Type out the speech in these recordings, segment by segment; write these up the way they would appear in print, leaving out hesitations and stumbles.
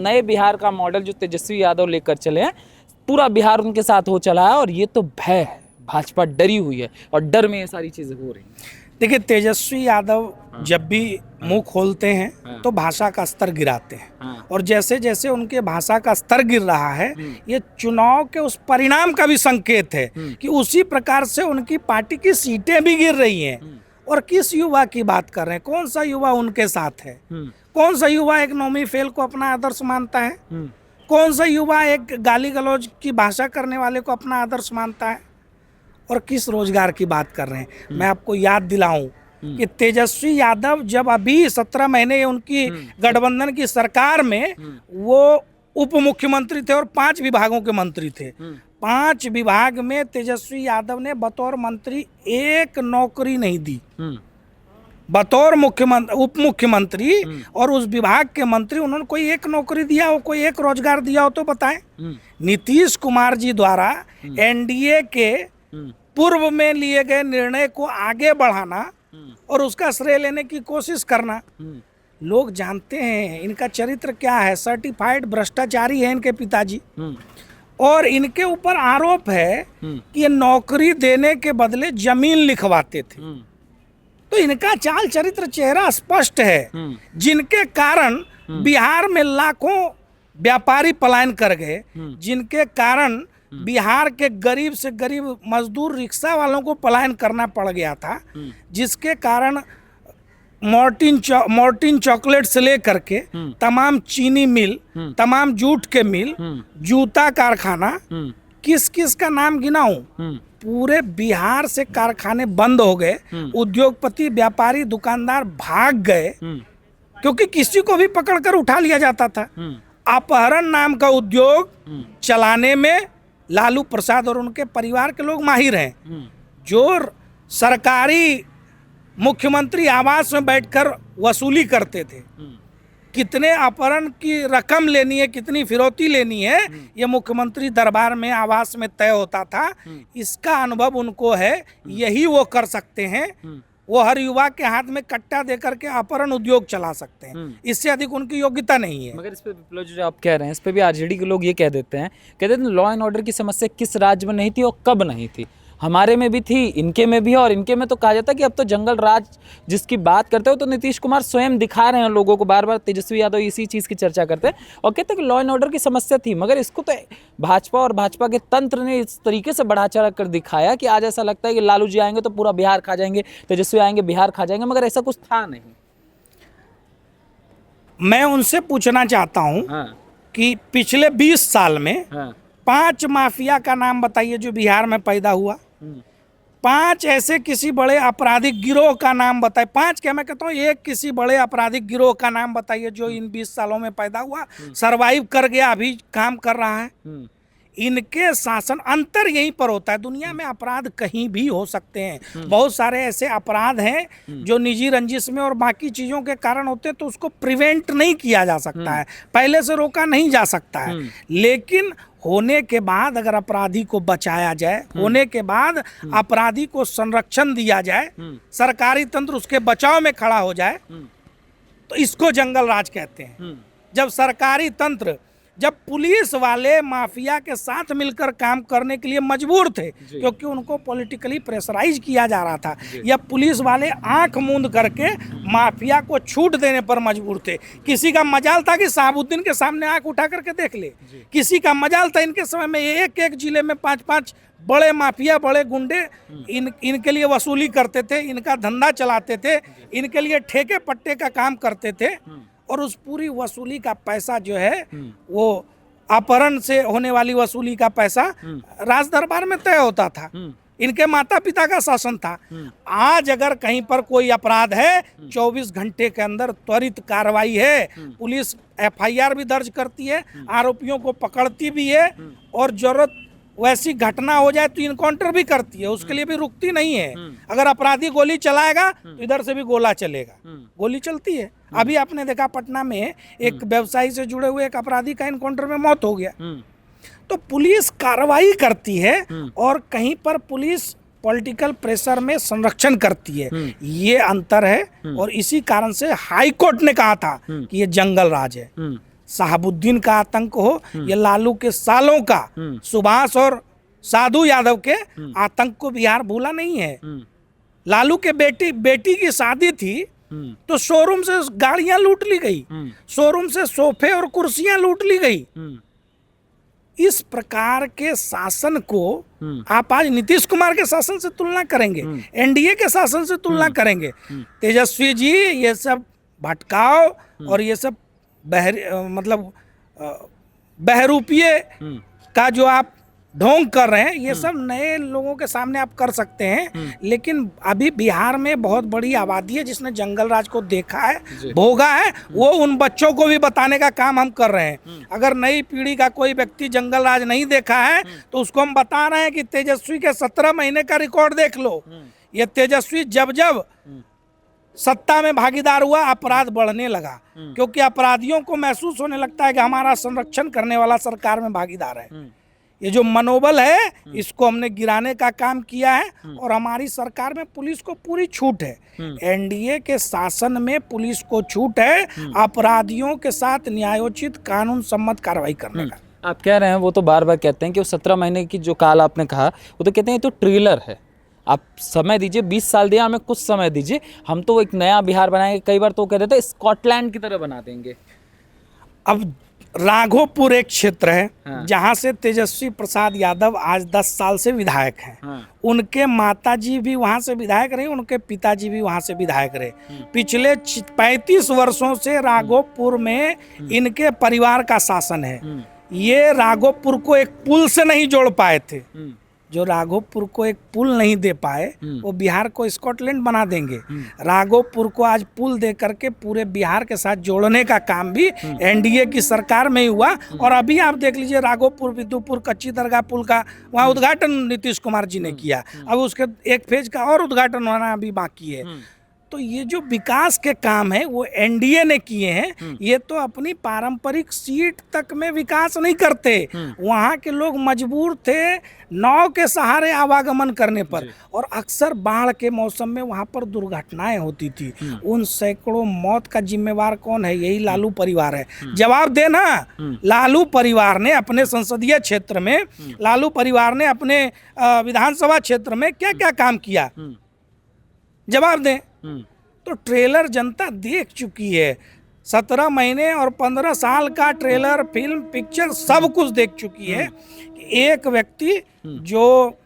नए बिहार का मॉडल जो तेजस्वी यादव लेकर चले हैं, पूरा बिहार उनके साथ हो चला है और ये तो भय है, भाजपा डरी हुई है और डर में ये सारी चीजें हो रही हैं। देखिए, तेजस्वी यादव जब भी मुंह खोलते हैं तो भाषा का स्तर गिराते हैं, और जैसे जैसे उनके भाषा का स्तर गिर रहा है, ये चुनाव के उस परिणाम का भी संकेत है कि उसी प्रकार से उनकी पार्टी की सीटें भी गिर रही हैं। और किस युवा की बात कर रहे हैं? कौन सा युवा उनके साथ है? कौन सा युवा एक नौमी फेल को अपना आदर्श मानता है? कौन सा युवा एक गाली गलौज की भाषा करने वाले को अपना आदर्श मानता है? और किस रोजगार की बात कर रहे हैं? मैं आपको याद दिलाऊं कि तेजस्वी यादव जब अभी 17 महीने उनकी गठबंधन की सरकार में वो उप मुख्यमंत्री थे और 5 विभागों के मंत्री थे। 5 विभाग में तेजस्वी यादव ने बतौर मंत्री एक नौकरी नहीं दी। बतौर मुख्यमंत्री, उप मुख्यमंत्री और उस विभाग के मंत्री, उन्होंने कोई एक नौकरी दिया हो, कोई एक रोजगार दिया हो तो बताएं। नीतीश कुमार जी द्वारा एनडीए के पूर्व में लिए गए निर्णय को आगे बढ़ाना और उसका श्रेय लेने की कोशिश करना। लोग जानते हैं इनका चरित्र क्या है। सर्टिफाइड भ्रष्टाचारी है इनके पिताजी, और इनके ऊपर आरोप है कि ये नौकरी देने के बदले जमीन लिखवाते थे। तो इनका चाल चरित्र चेहरा स्पष्ट है, जिनके कारण बिहार में लाखों व्यापारी पलायन कर गए, जिनके कारण बिहार के गरीब से गरीब मजदूर रिक्शा वालों को पलायन करना पड़ गया था, जिसके कारण मॉर्टिन चॉकलेट से लेकर के तमाम चीनी मिल, तमाम जूट के मिल, जूता कारखाना, किस किस का नाम गिनाऊं, पूरे बिहार से कारखाने बंद हो गए। उद्योगपति, व्यापारी, दुकानदार भाग गए क्योंकि किसी को भी पकड़कर उठा लिया जाता था। अपहरण नाम का उद्योग चलाने में लालू प्रसाद और उनके परिवार के लोग माहिर हैं। जो सरकारी मुख्यमंत्री आवास में बैठकर वसूली करते थे, कितने अपहरण की रकम लेनी है, कितनी फिरौती लेनी है, ये मुख्यमंत्री दरबार में आवास में तय होता था। इसका अनुभव उनको है, यही वो कर सकते हैं। वो हर युवा के हाथ में कट्टा देकर के अपहरण उद्योग चला सकते हैं, इससे अधिक उनकी योग्यता नहीं है। मगर इस पे विप्लव जो आप कह रहे हैं, इस पे भी आरजेडी के लोग ये कहते हैं लॉ एंड ऑर्डर की समस्या किस राज्य में नहीं थी और कब नहीं थी। हमारे में भी थी, इनके में भी है, और इनके में तो कहा जाता है कि अब तो जंगल राज जिसकी बात करते हो तो नीतीश कुमार स्वयं दिखा रहे हैं लोगों को। बार बार तेजस्वी यादव इसी चीज़ की चर्चा करते हैं और कहते हैं कि लॉ एंड ऑर्डर की समस्या थी, मगर इसको तो भाजपा और भाजपा के तंत्र ने इस तरीके से बढ़ा चढ़ा कर दिखाया कि आज ऐसा लगता है कि लालू जी आएंगे तो पूरा बिहार खा जाएंगे, तेजस्वी आएंगे बिहार खा जाएंगे, मगर ऐसा कुछ था नहीं। मैं उनसे पूछना चाहता हूँ कि पिछले 20 साल में 5 माफिया का नाम बताइए जो बिहार में पैदा हुआ। 5 ऐसे किसी बड़े आपराधिक गिरोह का नाम बताइए। 5 क्या, मैं कहता हूँ एक किसी बड़े आपराधिक गिरोह का नाम बताइए जो इन 20 सालों में पैदा हुआ, सरवाइव कर गया, अभी काम कर रहा है। इनके शासन, अंतर यहीं पर होता है। दुनिया में अपराध कहीं भी हो सकते हैं। बहुत सारे ऐसे अपराध हैं जो निजी रंजिश में और बाकी चीज़ों के कारण होते हैं, तो उसको प्रिवेंट नहीं किया जा सकता है, पहले से रोका नहीं जा सकता है। लेकिन होने के बाद अगर अपराधी को बचाया जाए, होने के बाद अपराधी को संरक्षण दिया जाए, सरकारी तंत्र उसके बचाव में खड़ा हो जाए, तो इसको जंगल राज कहते हैं। जब सरकारी तंत्र, जब पुलिस वाले माफिया के साथ मिलकर काम करने के लिए मजबूर थे क्योंकि उनको पॉलिटिकली प्रेशराइज किया जा रहा था, या पुलिस वाले आंख मूंद करके माफिया को छूट देने पर मजबूर थे। किसी का मजाल था कि शहाबुद्दीन के सामने आंख उठा करके देख ले, किसी का मजाल था इनके समय में एक एक जिले में 5-5 बड़े माफिया, बड़े गुंडे इनके लिए वसूली करते थे, इनका धंधा चलाते थे, इनके लिए ठेके पट्टे का काम करते थे, और उस पूरी वसूली का पैसा जो है वो अपहरण से होने वाली वसूली का पैसा राज दरबार में तय होता था। इनके माता पिता का शासन था। आज अगर कहीं पर कोई अपराध है, 24 घंटे के अंदर त्वरित कार्रवाई है, पुलिस FIR भी दर्ज करती है, आरोपियों को पकड़ती भी है, और जरूरत वैसी घटना हो जाए तो इनकाउंटर भी करती है, उसके लिए भी रुकती नहीं है। अगर अपराधी गोली चलाएगा तो इधर से भी गोला चलेगा, गोली चलती है। अभी आपने देखा पटना में एक व्यवसायी से जुड़े हुए एक अपराधी का इनकाउंटर में मौत हो गया। तो पुलिस कार्रवाई करती है और कहीं पर पुलिस पॉलिटिकल प्रेशर में संरक्षण करती है। ये अंतर है, और इसी कारण से हाई कोर्ट ने कहा था कि ये जंगल राज है। शहाबुद्दीन का आतंक हो या लालू के सालों का सुभाष और साधु यादव के आतंक को बिहार भूला नहीं है। लालू के बेटी की शादी थी तो शोरूम से गाड़ियां लूट ली गई, शोरूम से सोफे और कुर्सियां लूट ली गई। इस प्रकार के शासन को आप आज नीतीश कुमार के शासन से तुलना करेंगे, एनडीए के शासन से तुलना करेंगे। तेजस्वी जी ये सब भटकाव और ये सब बहरूपिये का जो आप ढोंग कर रहे हैं, ये सब नए लोगों के सामने आप कर सकते हैं, लेकिन अभी बिहार में बहुत बड़ी आबादी है जिसने जंगल राज को देखा है, भोगा है। वो उन बच्चों को भी बताने का काम हम कर रहे हैं। अगर नई पीढ़ी का कोई व्यक्ति जंगल राज नहीं देखा है तो उसको हम बता रहे हैं कि तेजस्वी के 17 महीने का रिकॉर्ड देख लो। ये तेजस्वी जब जब सत्ता में भागीदार हुआ, अपराध बढ़ने लगा, क्योंकि अपराधियों को महसूस होने लगता है कि हमारा संरक्षण करने वाला सरकार में भागीदार है। ये जो मनोबल है इसको हमने गिराने का काम किया है और हमारी सरकार में पुलिस को पूरी छूट है। एनडीए के शासन में पुलिस को छूट है अपराधियों के साथ न्यायोचित कानून सम्मत कार्रवाई करने का। आप कह रहे हैं, वो तो बार बार कहते हैं कि वो 17 महीने की जो काल आपने कहा, वो तो कहते हैं ये तो ट्रेलर है, आप समय दीजिए, 20 साल दिया हमें, कुछ समय दीजिए, हम तो एक नया बिहार बनाएंगे। कई बार तो कह देते स्कॉटलैंड की तरह बना देंगे। अब राघोपुर एक क्षेत्र है जहां से तेजस्वी प्रसाद यादव आज 10 साल से विधायक हैं। उनके माताजी भी वहां से विधायक रहे, उनके पिताजी भी वहां से विधायक रहे। पिछले 35 वर्षों से राघोपुर में इनके परिवार का शासन है। ये राघोपुर को एक पुल से नहीं जोड़ पाए थे। जो राघोपुर को एक पुल नहीं दे पाए वो बिहार को स्कॉटलैंड बना देंगे। राघोपुर को आज पुल दे करके पूरे बिहार के साथ जोड़ने का काम भी एनडीए की सरकार में ही हुआ। और अभी आप देख लीजिए राघोपुर विदुपुर कच्ची दरगाह पुल का वहाँ उद्घाटन नीतीश कुमार जी ने किया। अब उसके एक फेज का और उद्घाटन होना अभी बाकी है। तो ये जो विकास के काम है वो एनडीए ने किए हैं। ये तो अपनी पारंपरिक सीट तक में विकास नहीं करते। वहाँ के लोग मजबूर थे नाव के सहारे आवागमन करने पर, और अक्सर बाढ़ के मौसम में वहाँ पर दुर्घटनाएं होती थी। उन सैकड़ों मौत का जिम्मेवार कौन है? यही लालू परिवार है। जवाब देना। लालू परिवार ने अपने संसदीय क्षेत्र में, लालू परिवार ने अपने विधानसभा क्षेत्र में क्या क्या काम किया? जवाब दें। तो ट्रेलर जनता देख चुकी है। 17 महीने और 15 साल का ट्रेलर, फिल्म, पिक्चर सब कुछ देख चुकी है। एक व्यक्ति जो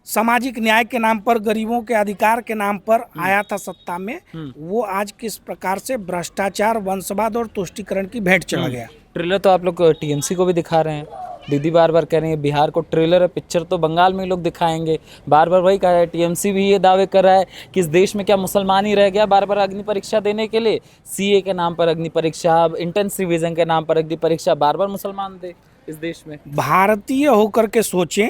सामाजिक न्याय के नाम पर, गरीबों के अधिकार के नाम पर आया था सत्ता में, वो आज किस प्रकार से भ्रष्टाचार, वंशवाद और तुष्टीकरण की भेंट चढ़ गया। ट्रेलर तो आप लोग टीएमसी को भी दिखा रहे हैं। दीदी बार बार कह रहे हैं बिहार को ट्रेलर है, पिक्चर तो बंगाल में लोग दिखाएंगे। बार बार वही कहा है, टीएमसी भी ये दावे कर रहा है कि इस देश में क्या मुसलमान ही रह गया बार बार अग्नि परीक्षा देने के लिए। सीए के नाम पर अग्नि परीक्षा, इंटेंस रिवीजन के नाम पर अग्नि परीक्षा, बार बार मुसलमान दे इस देश में। भारतीय होकर के सोचें,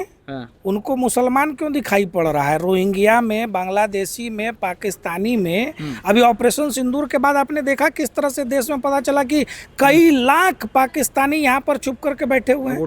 उनको मुसलमान क्यों दिखाई पड़ रहा है? रोहिंग्या में, बांग्लादेशी में, पाकिस्तानी में। अभी ऑपरेशन सिंदूर के बाद आपने देखा किस तरह से देश में पता चला कि कई लाख पाकिस्तानी यहाँ पर छुप करके बैठे हुए हैं।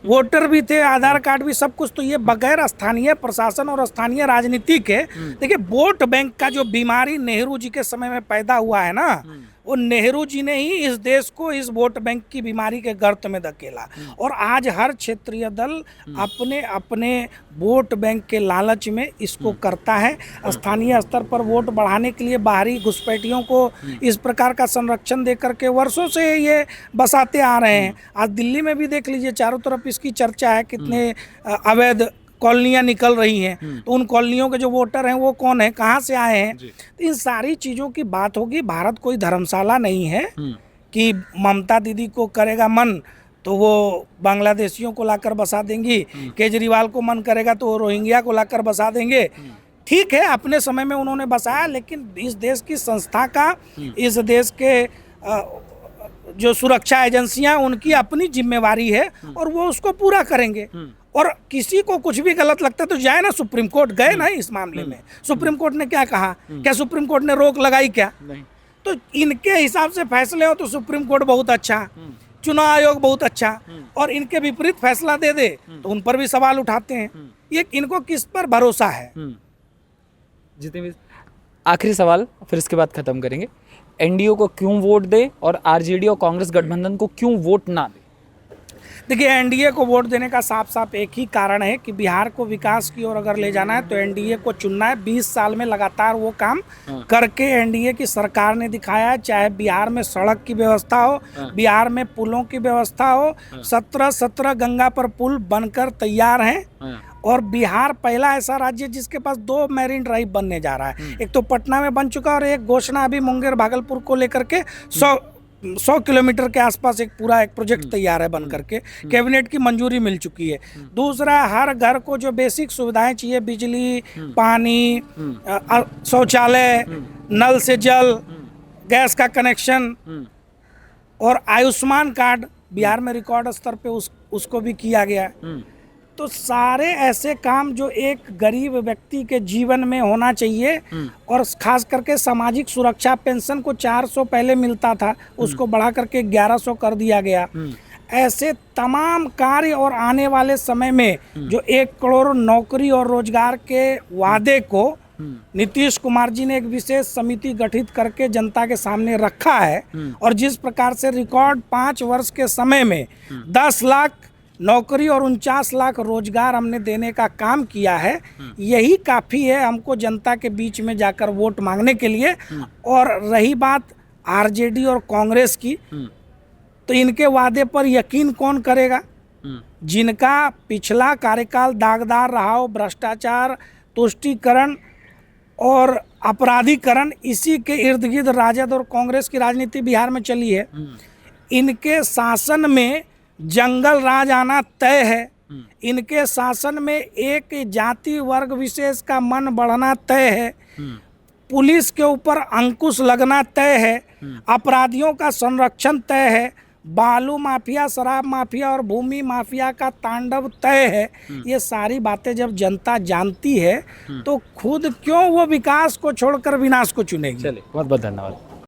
वोटर भी थे, आधार कार्ड भी, सब कुछ। तो ये बगैर स्थानीय प्रशासन और स्थानीय राजनीति के, देखिए वोट बैंक का जो बीमारी नेहरू जी के समय में पैदा हुआ है ना, वो नेहरू जी ने ही इस देश को इस वोट बैंक की बीमारी के गर्त में धकेला। और आज हर क्षेत्रीय दल अपने अपने वोट बैंक के लालच में इसको करता है। स्थानीय स्तर पर वोट बढ़ाने के लिए बाहरी घुसपैठियों को इस प्रकार का संरक्षण दे करके वर्षों से ये बसाते आ रहे हैं। आज दिल्ली में भी देख लीजिए, चारों तरफ इसकी चर्चा है, कितने अवैध कॉलोनियाँ निकल रही हैं। तो उन कॉलोनियों के जो वोटर हैं वो कौन है, कहाँ से आए हैं? तो इन सारी चीज़ों की बात होगी। भारत कोई धर्मशाला नहीं है कि ममता दीदी को करेगा मन तो वो बांग्लादेशियों को लाकर बसा देंगी, केजरीवाल को मन करेगा तो वो रोहिंग्या को लाकर बसा देंगे। ठीक है, अपने समय में उन्होंने बसाया, लेकिन इस देश की संस्था का, इस देश के जो सुरक्षा एजेंसियां, उनकी अपनी जिम्मेवारी है और वो उसको पूरा करेंगे। और किसी को कुछ भी गलत लगता है तो जाए ना सुप्रीम कोर्ट। गए ना इस मामले में, सुप्रीम कोर्ट ने क्या कहा? क्या सुप्रीम कोर्ट ने रोक लगाई क्या? नहीं। तो इनके हिसाब से फैसले हो तो सुप्रीम कोर्ट बहुत अच्छा, चुनाव आयोग बहुत अच्छा, और इनके विपरीत फैसला दे दे तो उन पर भी सवाल उठाते हैं। ये इनको किस पर भरोसा है? जितने भी आखिरी सवाल, फिर इसके बाद खत्म करेंगे। एनडीए को क्यों वोट दे और आरजेडी और कांग्रेस गठबंधन को क्यों वोट ना दे? देखिए, एनडीए को वोट देने का साफ साफ एक ही कारण है कि बिहार को विकास की ओर अगर ले जाना है तो एनडीए को चुनना है। 20 साल में लगातार वो काम करके एनडीए की सरकार ने दिखाया है। चाहे बिहार में सड़क की व्यवस्था हो, बिहार में पुलों की व्यवस्था हो, 17 गंगा पर पुल बनकर तैयार हैं। और बिहार पहला ऐसा राज्य जिसके पास 2 मैरीन ड्राइव बनने जा रहा है। एक तो पटना में बन चुका और एक घोषणा अभी मुंगेर भागलपुर को लेकर के 100 किलोमीटर के आसपास एक प्रोजेक्ट तैयार है बन करके, कैबिनेट की मंजूरी मिल चुकी है। दूसरा, हर घर को जो बेसिक सुविधाएं चाहिए, बिजली, पानी, शौचालय, नल से जल, गैस का कनेक्शन और आयुष्मान कार्ड बिहार में रिकॉर्ड स्तर पे उसको भी किया गया है। तो सारे ऐसे काम जो एक गरीब व्यक्ति के जीवन में होना चाहिए, और खास करके सामाजिक सुरक्षा पेंशन को 400 पहले मिलता था, उसको बढ़ा करके 1100 कर दिया गया। ऐसे तमाम कार्य और आने वाले समय में जो 1 करोड़ नौकरी और रोजगार के वादे को नीतीश कुमार जी ने एक विशेष समिति गठित करके जनता के सामने रखा है, और जिस प्रकार से रिकॉर्ड 5 वर्ष के समय में 10 लाख नौकरी और 49 लाख रोजगार हमने देने का काम किया है, यही काफ़ी है हमको जनता के बीच में जाकर वोट मांगने के लिए। और रही बात आरजेडी और कांग्रेस की, तो इनके वादे पर यकीन कौन करेगा? जिनका पिछला कार्यकाल दागदार रहा हो, भ्रष्टाचार, तुष्टीकरण और अपराधीकरण, इसी के इर्द गिर्द राजद और कांग्रेस की राजनीति बिहार में चली है। इनके शासन में जंगल राज आना तय है। इनके शासन में एक जाति वर्ग विशेष का मन बढ़ना तय है। पुलिस के ऊपर अंकुश लगना तय है। अपराधियों का संरक्षण तय है। बालू माफिया, शराब माफिया और भूमि माफिया का तांडव तय है। ये सारी बातें जब जनता जानती है तो खुद क्यों वो विकास को छोड़कर विनाश को चुनेगी। चलिए, बहुत बहुत धन्यवाद।